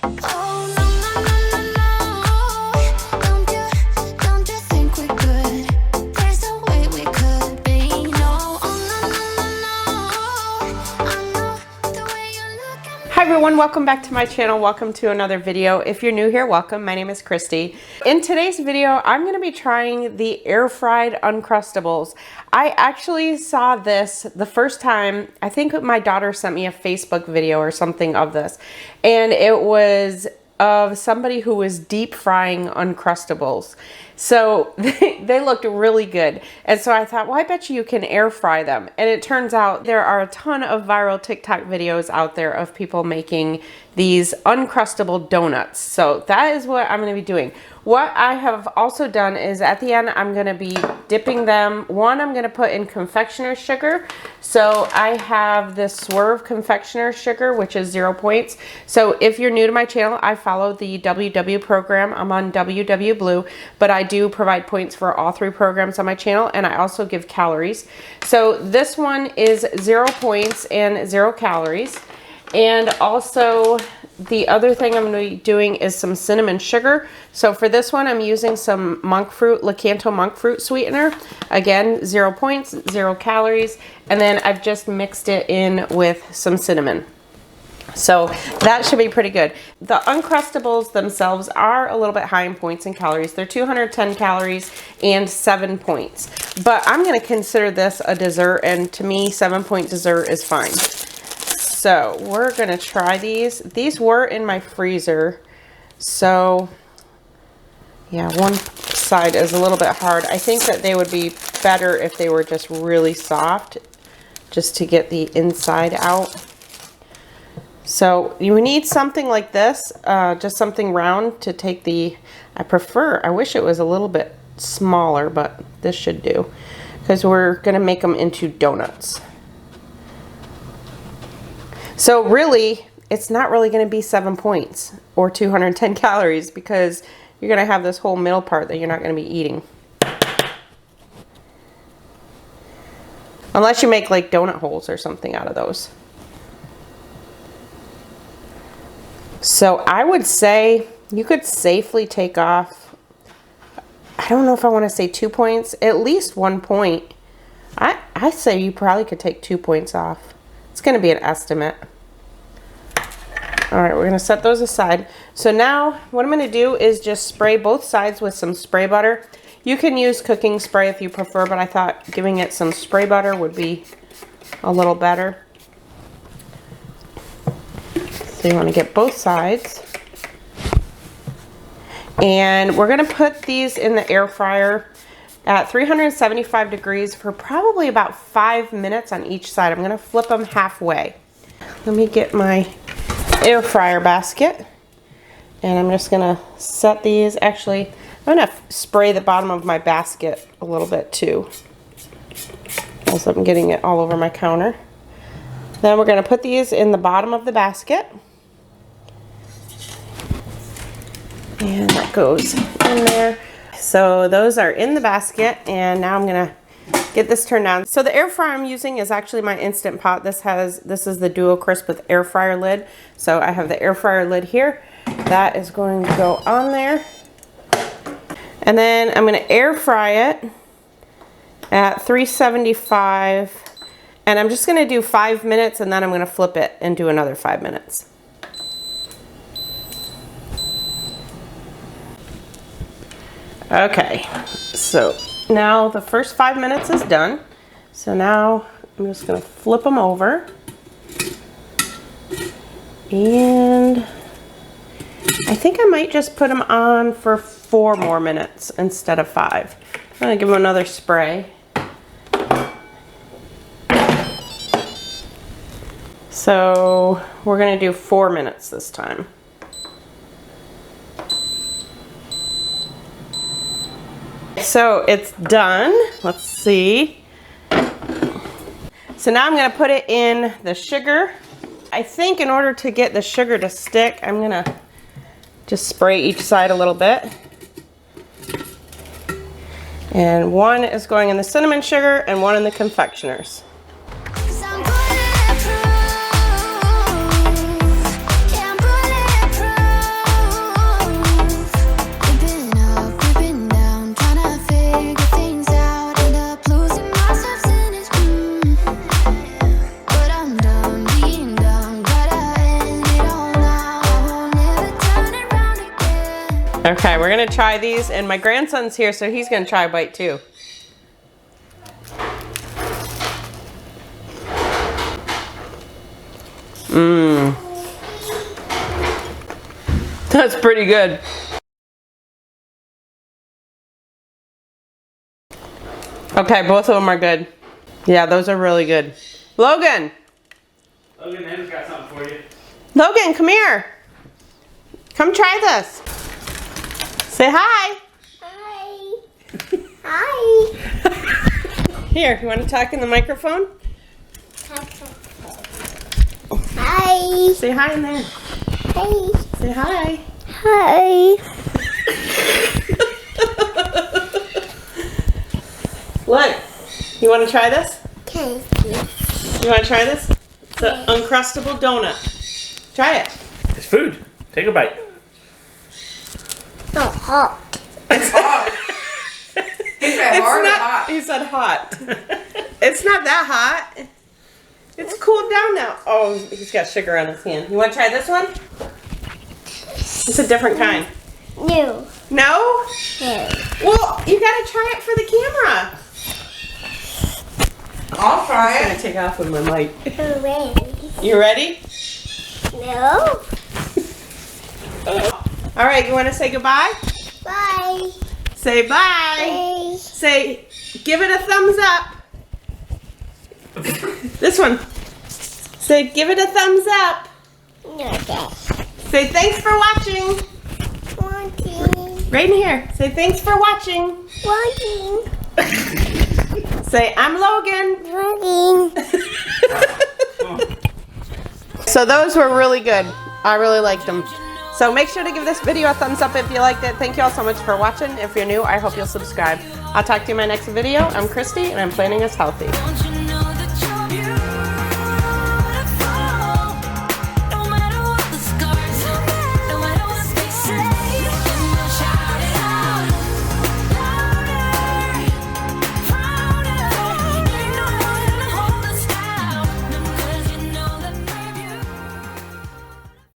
Hi everyone, welcome back to my channel. Welcome to another video. If you're new here, welcome. My name is Kristi. In today's video, I'm going to be trying the air fried Uncrustables. I actually saw this the first time. I think my daughter sent me a Facebook video or something of this, and it was of somebody who was deep frying Uncrustables. So they looked really good. And so I thought, well, I bet you can air fry them. And it turns out there are a ton of viral TikTok videos out there of people making these Uncrustable donuts. So that is what I'm going to be doing. What I have also done is at the end, I'm going to be dipping them. One, I'm going to put in confectioner's sugar. So I have this Swerve confectioner's sugar, which is 0 points. So if you're new to my channel, I follow the WW program. I'm on WW Blue, but I do provide points for all 3 programs on my channel, and I also give calories. So this one is 0 points and 0 calories. And also the other thing I'm going to be doing is some cinnamon sugar. So for this one, I'm using some monk fruit, Lakanto monk fruit sweetener. Again, 0 points, 0 calories. And then I've just mixed it in with some cinnamon. So that should be pretty good. The Uncrustables themselves are a little bit high in points and calories. They're 210 calories and 7 points. But I'm going to consider this a dessert, and to me, 7-point dessert is fine. So we're going to try these. These were in my freezer. So yeah, one side is a little bit hard. I think that they would be better if they were just really soft, just to get the inside out. So you need something like this, just something round to take the, I wish it was a little bit smaller, but this should do, because we're going to make them into donuts. So really, it's not really going to be 7 points or 210 calories, because you're going to have this whole middle part that you're not going to be eating. Unless you make like donut holes or something out of those. So I would say you could safely take off, I don't know if I want to say 2 points, at least 1 point. I say you probably could take 2 points off. It's going to be an estimate. All right, we're going to set those aside. So now what I'm going to do is just spray both sides with some spray butter. You can use cooking spray if you prefer, but I thought giving it some spray butter would be a little better. So you want to get both sides. And we're going to put these in the air fryer at 375 degrees for probably about 5 minutes on each side. I'm going to flip them halfway. Let me get my air fryer basket. And I'm just going to set these. Actually, I'm going to spray the bottom of my basket a little bit too, as I'm getting it all over my counter. Then we're going to put these in the bottom of the basket. And that goes in there. So those are in the basket, and now I'm gonna get this turned on. So the air fryer I'm using is actually my Instant Pot. This is the Duo Crisp with air fryer lid. So I have the air fryer lid here. That is going to go on there. And then I'm gonna air fry it at 375. And I'm just gonna do 5 minutes, and then I'm gonna flip it and do another 5 minutes. Okay, so now the first 5 minutes is done. So now I'm just going to flip them over. And I think I might just put them on for 4 more minutes instead of 5. I'm going to give them another spray. So we're going to do 4 minutes this time. So it's done. Let's see. So now I'm going to put it in the sugar. I think in order to get the sugar to stick, I'm going to just spray each side a little bit. And one is going in the cinnamon sugar and one in the confectioners. Okay, we're gonna try these, and my grandson's here, so he's gonna try a bite too. Mmm. That's pretty good. Okay, both of them are good. Yeah, those are really good. Logan! Logan, Em's got something for you. Logan, come here. Come try this. Say hi. Hi. Hi. Here, you want to talk in the microphone? Hi. Say hi in there. Hi. Say hi. Hi. Look, you want to try this? Okay. You want to try this? It's an Uncrustable donut. Try it. It's food. Take a bite. Not hot. It's hot. He said hard or hot? He said hot. It's not that hot. It's cooled down now. Oh, he's got sugar on his hand. You want to try this one? It's a different kind. No. No? No. Well, you gotta try it for the camera. I'll try I'm gonna it. take off with my mic. Ready? You ready? No. All right, you want to say goodbye? Bye. Say bye. Bye. Say, give it a thumbs up. This one. Say, give it a thumbs up. Okay. Say, thanks for watching. Watching. Right in here. Say, thanks for watching. Watching. Say, I'm Logan. Watching. So those were really good. I really liked them. So make sure to give this video a thumbs up if you liked it. Thank you all so much for watching. If you're new, I hope you'll subscribe. I'll talk to you in my next video. I'm Kristi, and I'm planning us healthy.